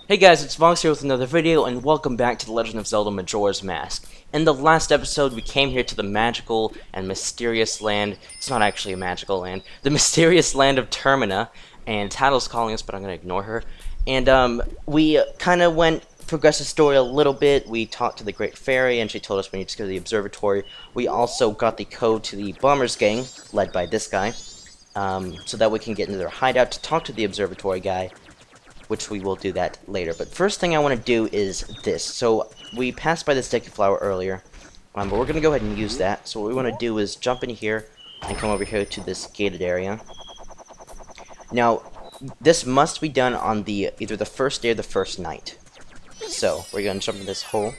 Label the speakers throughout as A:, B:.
A: Hey guys, it's Vox here with another video, and welcome back to The Legend of Zelda Majora's Mask. In the last episode, we came here to the magical and mysterious land. It's not actually a magical land. The mysterious land of Termina, and Tattle's calling us, but I'm going to ignore her. And we kind of progressed the story a little bit. We talked to the Great Fairy, and she told us we need to go to the observatory. We also got the code to the Bombers Gang, led by this guy, so that we can get into their hideout to talk to the observatory guy, which we will do that later. But first thing I want to do is this. So we passed by the sticky flower earlier, but we're going to go ahead and use that. So what we want to do is jump in here and come over here to this gated area. Now, this must be done on either the first day or the first night. So we're going to jump in this hole.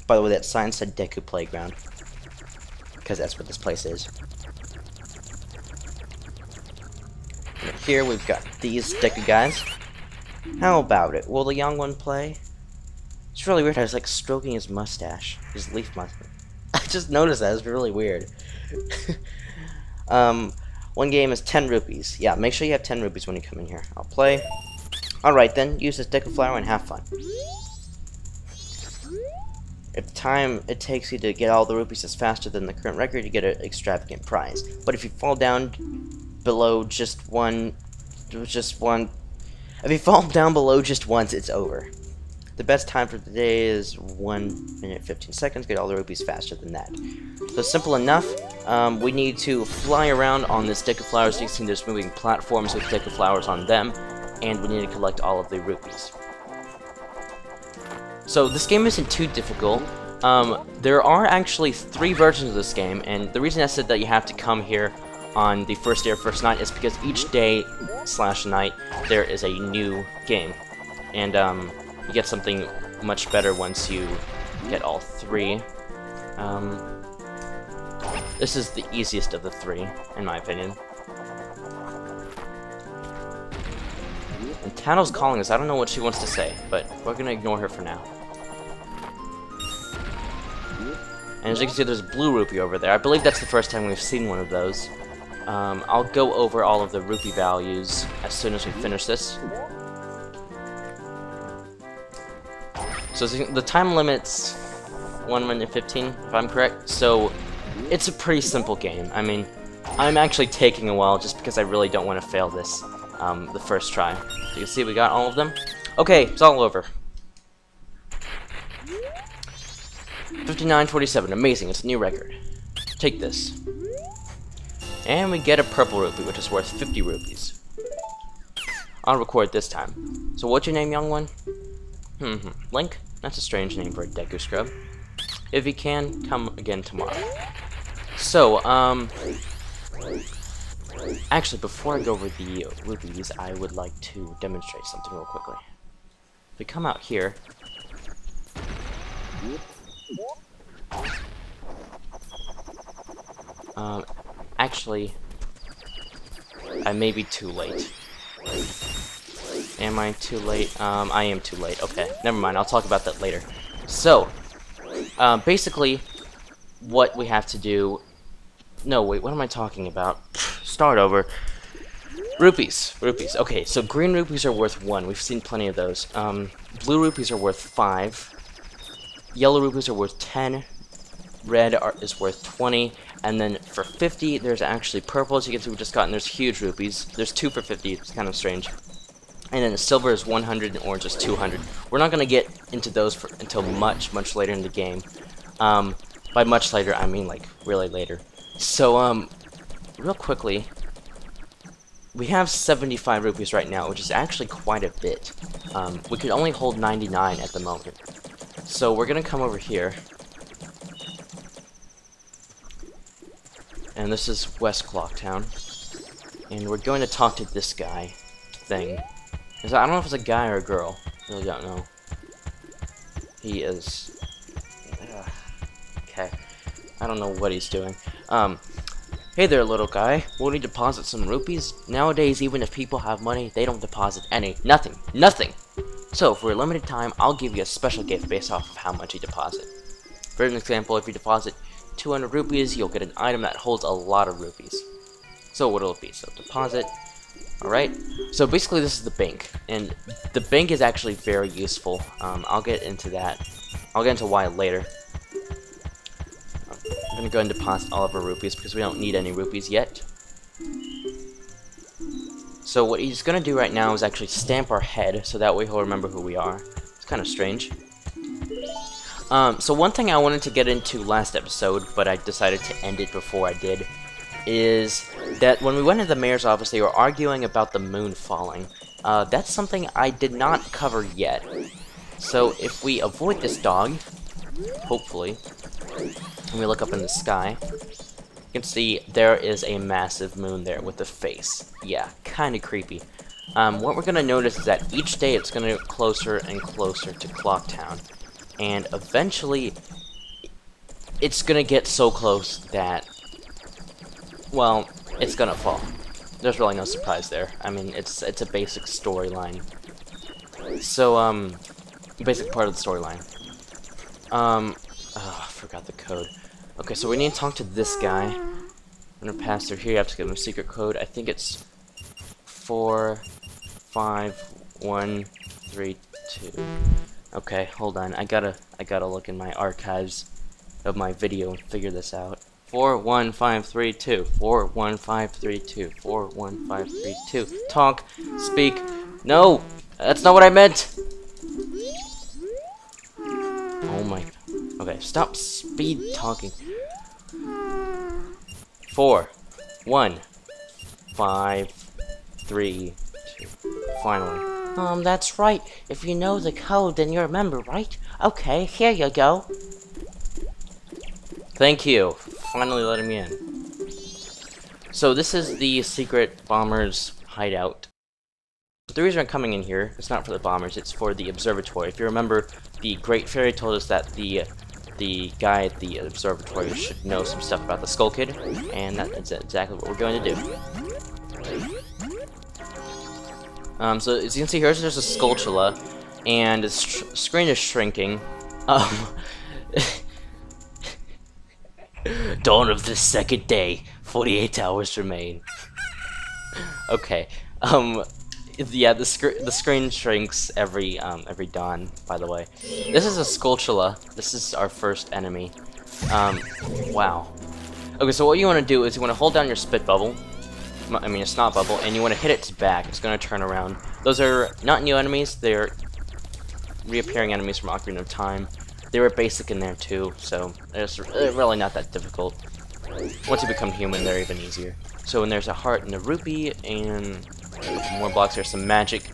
A: By the way, that sign said Deku Playground, because that's what this place is. Here we've got these Deku guys. How about it? Will the young one play? It's really weird. I was like stroking his mustache, his leaf mustache. I just noticed that. It's really weird. One game is 10 rupees. Yeah, make sure you have 10 rupees when you come in here. I'll play. Alright then, use this Deku flower and have fun. If the time it takes you to get all the rupees is faster than the current record, you get an extravagant prize. But if you fall down below just one, if you fall down below just once, it's over. The best time for the day is 1 minute 15 seconds. Get all the rupees faster than that. So simple enough. We need to fly around on this Deku flowers. You can see there's moving platforms with Deku flowers on them, and we need to collect all of the rupees. So this game isn't too difficult. There are actually 3 versions of this game, and the reason I said that you have to come here on the first day or first night is because each day / night there is a new game, and you get something much better once you get all 3. This is the easiest of the 3, in my opinion. And Tattle's calling us. I don't know what she wants to say, but we're gonna ignore her for now. And as you can see, there's a blue rupee over there. I believe that's the first time we've seen one of those. I'll go over all of the rupee values as soon as we finish this. So the time limit's 1 minute 15, if I'm correct. So it's a pretty simple game. I mean, I'm actually taking a while just because I really don't want to fail this the first try. So you can see we got all of them. Okay, it's all over. 59:47, amazing, it's a new record. Take this. And we get a purple rupee, which is worth 50 rupees. I'll record this time. So what's your name, young one? Link? That's a strange name for a Deku scrub. If you can, come again tomorrow. So, actually, before I go over the rupees, I would like to demonstrate something real quickly. If we come out here, actually, I may be too late. Am I too late? I am too late. Okay, never mind. I'll talk about that later. So, basically, what we have to do... No, wait, what am I talking about? Start over. Rupees. Rupees. Okay, so green rupees are worth 1. We've seen plenty of those. Blue rupees are worth 5. Yellow rupees are worth 10. Red is worth 20. And then for 50, there's actually purple. As you can see, we just gotten. There's huge rupees. There's 2 for 50. It's kind of strange. And then the silver is 100 and orange is 200. We're not going to get into those until much, much later in the game. By much later, I mean like really later. So, real quickly, we have 75 rupees right now, which is actually quite a bit. We could only hold 99 at the moment. So we're going to come over here. And this is West Clocktown. And we're going to talk to this guy thing. I don't know if it's a guy or a girl. I really don't know. He is... okay. I don't know what he's doing. Hey there, little guy. Won't you deposit some rupees? Nowadays, even if people have money, they don't deposit nothing. Nothing! So, for a limited time, I'll give you a special gift based off of how much you deposit. For an example, if you deposit 200 rupees, you'll get an item that holds a lot of rupees. So what will it be? So deposit Alright, so basically this is the bank, and the bank is actually very useful. I'll get into that. I'll get into why later. I'm gonna go and deposit all of our rupees because we don't need any rupees yet. So what he's gonna do right now is actually stamp our head, so that way he'll remember who we are. It's kind of strange. So one thing I wanted to get into last episode, but I decided to end it before I did, is that when we went into the mayor's office, they were arguing about the moon falling. That's something I did not cover yet. So if we avoid this dog, hopefully, and we look up in the sky, you can see there is a massive moon there with a face. Yeah, kind of creepy. What we're going to notice is that each day it's going to get closer and closer to Clocktown. And eventually, it's going to get so close that, well, it's going to fall. There's really no surprise there. I mean, it's a basic storyline. So, basic part of the storyline. Oh, I forgot the code. Okay, so we need to talk to this guy. I'm going to pass through here. You have to give him a secret code. I think it's 45132. Okay, hold on. I gotta look in my archives of my video and figure this out. 41532. 41532. 41532. Talk. Speak. No! That's not what I meant! Oh my. Okay, stop speed talking. 4 1 5 3 2. Finally. That's right. If you know the code, then you remember, right? Okay, here you go. Thank you. Finally letting me in. So this is the secret bomber's hideout. The reason I'm coming in here, it's not for the bombers, it's for the observatory. If you remember, the Great Fairy told us that the guy at the observatory should know some stuff about the Skull Kid, and that's exactly what we're going to do. So as you can see here, there's a Skulltula, and the screen is shrinking. Dawn of the second day, 48 hours remain. Okay, yeah, the screen shrinks every dawn, by the way. This is a Skulltula. This is our first enemy. Wow. Okay, so what you want to do is you want to hold down your spit bubble. I mean, a snot bubble, and you want to hit its back. It's going to turn around. Those are not new enemies. They're reappearing enemies from Ocarina of Time. They were basic in there too, so it's really not that difficult. Once you become human, they're even easier. So when there's a heart and a rupee, and a couple more blocks, there's some magic.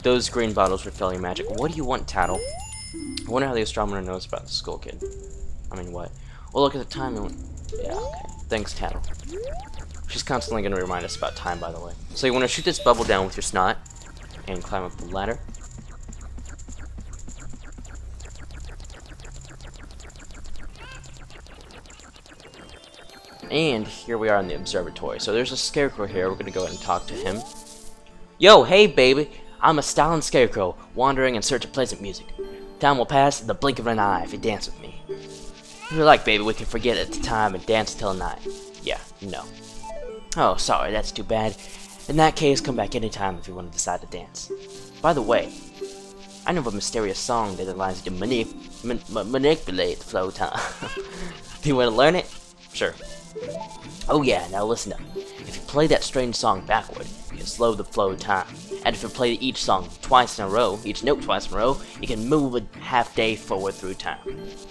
A: Those green bottles refill your magic. What do you want, Tattle? I wonder how the astronomer knows about the Skull Kid. I mean, what? Well, look at the time. Yeah, okay. Thanks, Tattle. She's constantly going to remind us about time, by the way. So you want to shoot this bubble down with your snot, and climb up the ladder. And here we are in the observatory. So there's a scarecrow here. We're going to go ahead and talk to him. Yo, hey baby! I'm a styling scarecrow, wandering in search of pleasant music. Time will pass in the blink of an eye if you dance with me. If you like, baby, we can forget it at the time and dance till night. Yeah, no. Oh, sorry, that's too bad. In that case, come back anytime if you want to decide to dance. By the way, I know of a mysterious song that allows you to manipulate the flow time. Do you want to learn it? Sure. Oh yeah, now listen up. If you play that strange song backward, you can slow the flow of time. And if you play each song twice in a row, each note twice in a row, you can move a half day forward through time.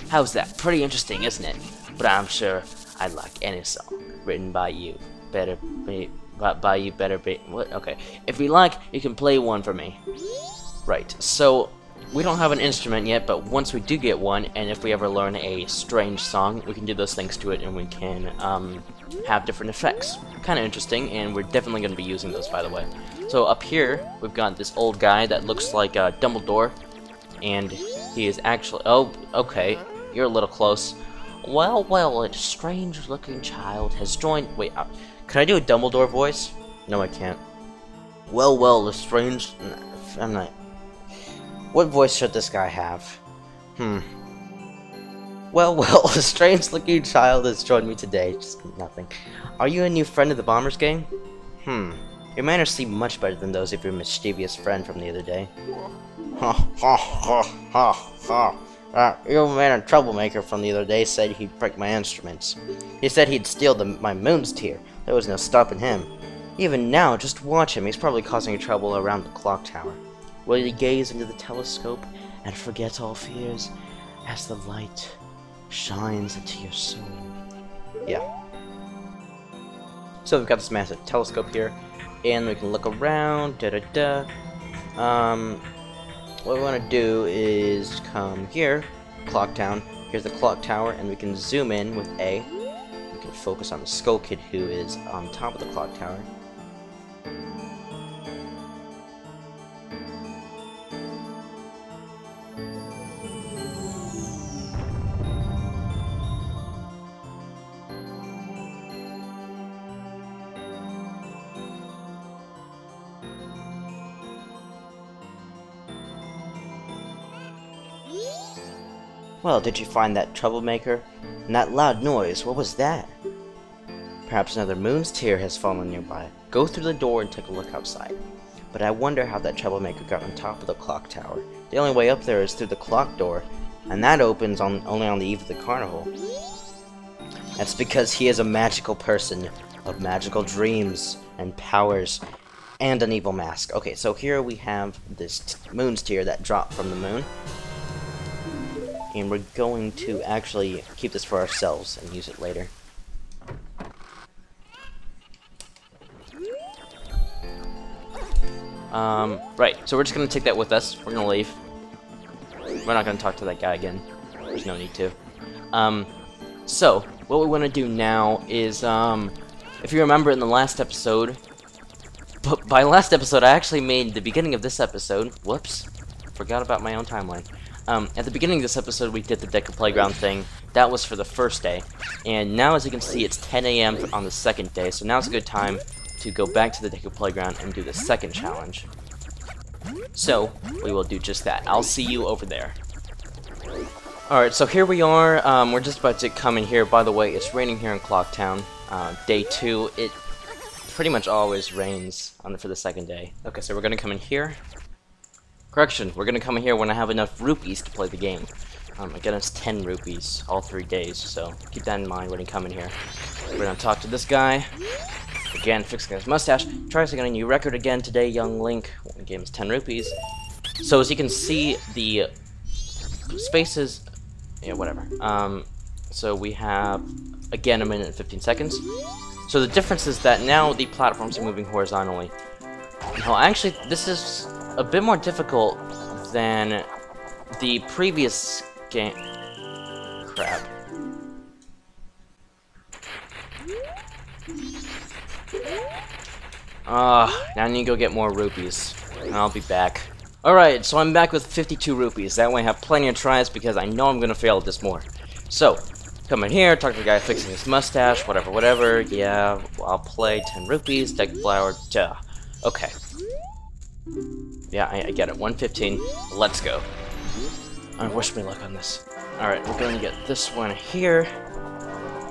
A: How's that? Pretty interesting, isn't it? But I'm sure I'd like any song written by you. Better be what? Okay. If you like, you can play one for me. Right. So we don't have an instrument yet, but once we do get one, and if we ever learn a strange song, we can do those things to it, and we can have different effects. Kind of interesting, and we're definitely going to be using those, by the way. So up here, we've got this old guy that looks like Dumbledore, and he is actually... Oh, okay. You're a little close. Well, a strange-looking child has joined... Wait, can I do a Dumbledore voice? No, I can't. Well, a strange... I'm not... What voice should this guy have? Well, a strange-looking child has joined me today. Just nothing. Are you a new friend of the Bombers gang? Your manners seem much better than those of your mischievous friend from the other day. Ha ha ha ha ha. Your man, a troublemaker from the other day, said he'd break my instruments. He said he'd steal my moon's tear. There was no stopping him. Even now, just watch him. He's probably causing trouble around the clock tower. Will you gaze into the telescope and forget all fears as the light shines into your soul? Yeah. So we've got this massive telescope here, and we can look around. What we want to do is come here, Clock Town. Here's the clock tower, and we can zoom in with A. We can focus on the Skull Kid, who is on top of the clock tower. Well, did you find that troublemaker? And that loud noise, what was that? Perhaps another moon's tear has fallen nearby. Go through the door and take a look outside. But I wonder how that troublemaker got on top of the clock tower. The only way up there is through the clock door, and that opens only on the eve of the carnival. That's because he is a magical person of magical dreams and powers and an evil mask. Okay, so here we have this moon's tear that dropped from the moon. And we're going to actually keep this for ourselves and use it later. Right, so we're just going to take that with us. We're going to leave. We're not going to talk to that guy again. There's no need to. So, what we want to do now is, if you remember in the last episode, but by last episode I actually made the beginning of this episode. Whoops. Forgot about my own timeline. At the beginning of this episode, we did the Deca Playground thing. That was for the first day. And now, as you can see, it's 10 AM on the second day, so now's a good time to go back to the Deca Playground and do the second challenge. So, we will do just that. I'll see you over there. Alright, so here we are. We're just about to come in here. By the way, it's raining here in Clocktown. Day 2. It pretty much always rains for the second day. Okay, so we're going to come in here. Correction, we're gonna come in here when I have enough rupees to play the game. Again, it's 10 rupees all 3 days, so keep that in mind when you come in here. We're gonna talk to this guy. Again, fixing his mustache. Try to get a new record again today, young Link. Well, the game is 10 rupees. So as you can see, the spaces... Yeah, whatever. So we have, again, 1 minute and 15 seconds. So the difference is that now the platforms are moving horizontally. No, actually, this is a bit more difficult than the previous game. Crap. Now I need to go get more rupees. And I'll be back. Alright, so I'm back with 52 rupees. That way I have plenty of tries because I know I'm gonna fail at this more. So, come in here, talk to the guy fixing his mustache, whatever. Yeah, I'll play 10 rupees, deck flower, duh. Okay. Yeah, I get it. 115. Let's go. I wish me luck on this. Alright, we're going to get this one here.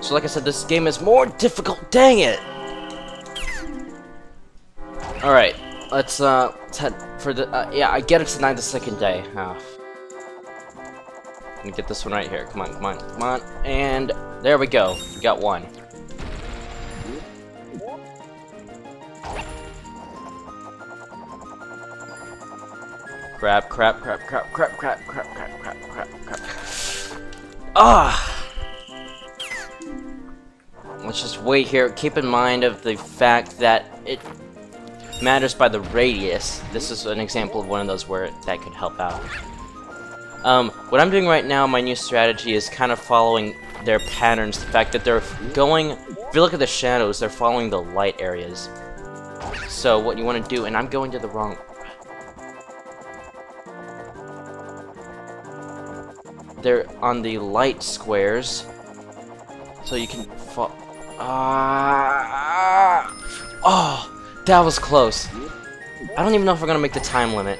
A: So like I said, this game is more difficult. Dang it! Alright, let's head for the... yeah, I get it's tonight the second day. Let me get this one right here. Come on. And there we go. We got one. Crap. Let's just wait here. Keep in mind of the fact that it matters by the radius. This is an example of one of those where that could help out. What I'm doing right now, my new strategy is kind of following their patterns. The fact that they're going, if you look at the shadows, they're following the light areas. So what you want to do, and I'm going to the wrong... They're on the light squares, so you can fall. Oh, that was close. I don't even know if we're gonna make the time limit.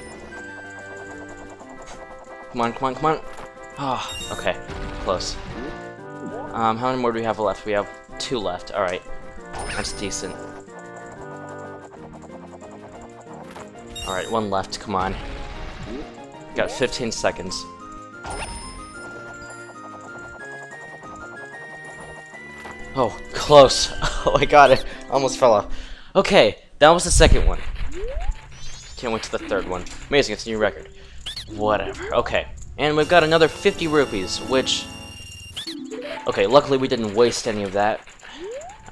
A: Come on. Oh, okay, close. How many more do we have left? We have 2 left. All right, that's decent. Alright, one left, come on. Got 15 seconds. Oh, close. Oh, I got it. Almost fell off. Okay, that was the second one. Can't wait to the third one. Amazing, it's a new record. Whatever. Okay. And we've got another 50 rupees, which... Okay, luckily we didn't waste any of that.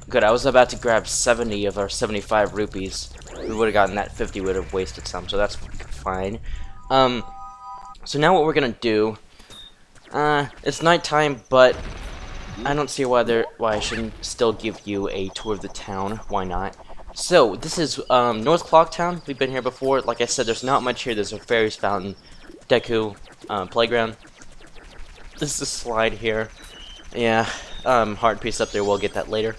A: Good, I was about to grab 70 of our 75 rupees. If we would have gotten that 50, we would have wasted some, so that's fine. So now what we're gonna do... it's nighttime, but... I don't see why I shouldn't still give you a tour of the town. Why not? So, this is North Clocktown. We've been here before. Like I said, there's not much here. There's a fairies fountain, Deku, playground. This is a slide here. Yeah, hard piece up there. We'll get that later.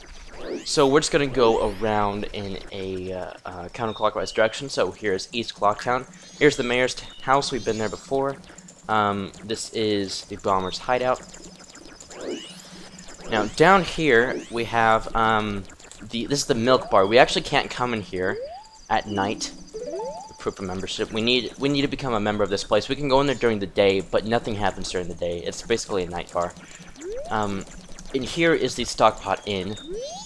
A: So we're just gonna go around in a counterclockwise direction. So here's East Clocktown. Here's the mayor's house. We've been there before. This is the bomber's hideout. Now down here we have this is the milk bar. We actually can't come in here at night. Proof of membership. We need to become a member of this place. We can go in there during the day, but nothing happens during the day. It's basically a night bar. In here is the Stockpot Inn,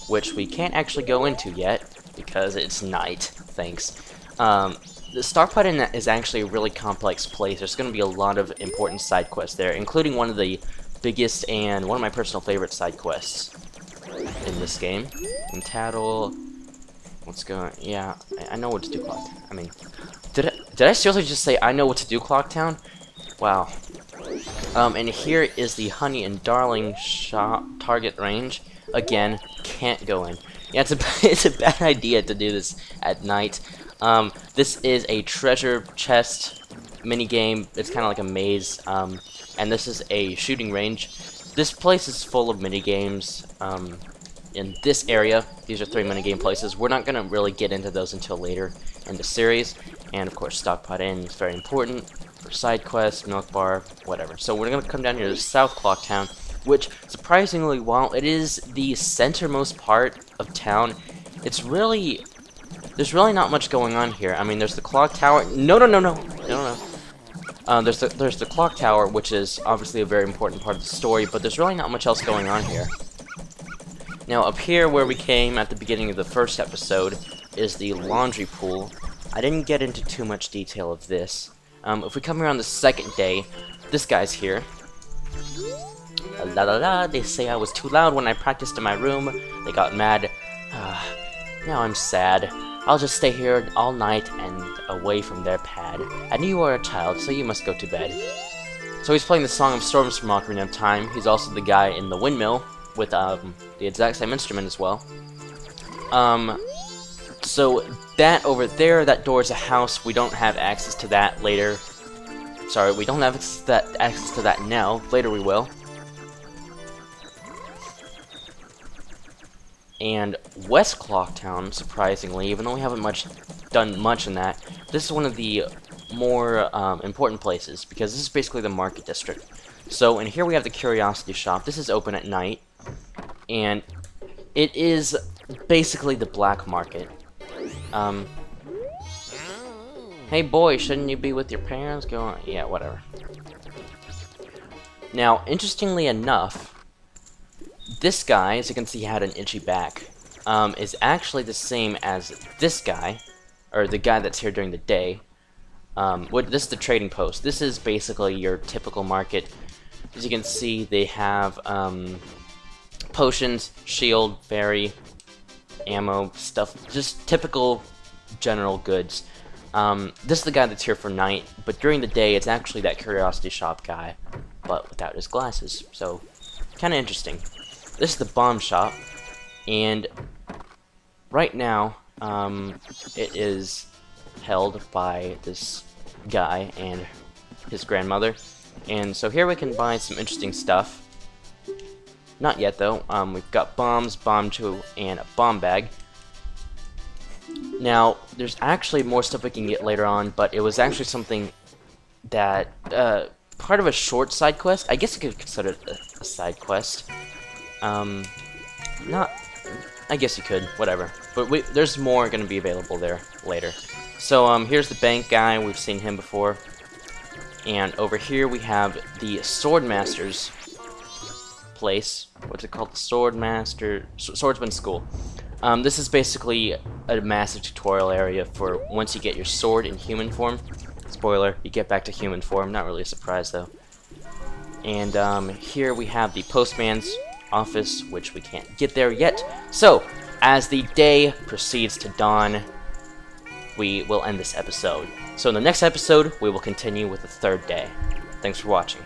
A: which we can't actually go into yet because it's night. Thanks. The Stockpot Inn is actually a really complex place. There's going to be a lot of important side quests there, including one of the biggest and one of my personal favorite side quests in this game. Entitled... What's going... Yeah, I know what to do, Clocktown. I mean... Did I seriously just say I know what to do, Clocktown? Wow. And here is the Honey and Darling shop target range. Again, can't go in. Yeah, it's a bad idea to do this at night. This is a treasure chest mini game. It's kind of like a maze. And this is a shooting range. This place is full of mini games. In this area, these are 3 minigame places. We're not going to really get into those until later in the series. And of course, Stockpot Inn is very important for side quests, milk bar, whatever. So we're going to come down here to South Clocktown, which, surprisingly, while it is the centermost part of town, there's really not much going on here. I mean, there's the clock tower. No. There's the clock tower, which is obviously a very important part of the story, but there's really not much else going on here. Now, up here where we came at the beginning of the first episode is the laundry pool. I didn't get into too much detail of this. If we come here on the second day, this guy's here. La la la, they say I was too loud when I practiced in my room. They got mad. Now I'm sad. I'll just stay here all night and away from their pad. I knew you were a child, so you must go to bed. So he's playing the Song of Storms from Ocarina of Time. He's also the guy in the windmill with the exact same instrument as well. So that over there, that door is a house. We don't have access to that later. Sorry, we don't have access to that now. Later we will. And West Clocktown, surprisingly, even though we haven't done much in that, this is one of the more important places because this is basically the market district. So in here we have the curiosity shop. This is open at night, and it is basically the black market. Hey boy, shouldn't you be with your parents? Go on. Yeah, whatever. Now, interestingly enough, this guy, as you can see, had an itchy back, is actually the same as this guy, or the guy that's here during the day. This is the trading post. This is basically your typical market. As you can see, they have potions, shield, fairy, ammo, stuff, just typical general goods. This is the guy that's here for night, but during the day, it's actually that curiosity shop guy, but without his glasses, so kind of interesting. This is the bomb shop, and right now, it is held by this guy and his grandmother, and so here we can buy some interesting stuff. Not yet, though. We've got bombs, bomb 2, and a bomb bag. Now, there's actually more stuff we can get later on, but it was actually something that, part of a short side quest. I guess you could consider it a side quest. I guess you could, whatever. But there's more going to be available there later. So, here's the bank guy. We've seen him before. And over here we have the Swordmaster's place. What's it called? The Swordsman School. This is basically a massive tutorial area for once you get your sword in human form. Spoiler, you get back to human form. Not really a surprise, though. And here we have the postman's office, which we can't get there yet. So, as the day proceeds to dawn, we will end this episode. So in the next episode, we will continue with the third day. Thanks for watching.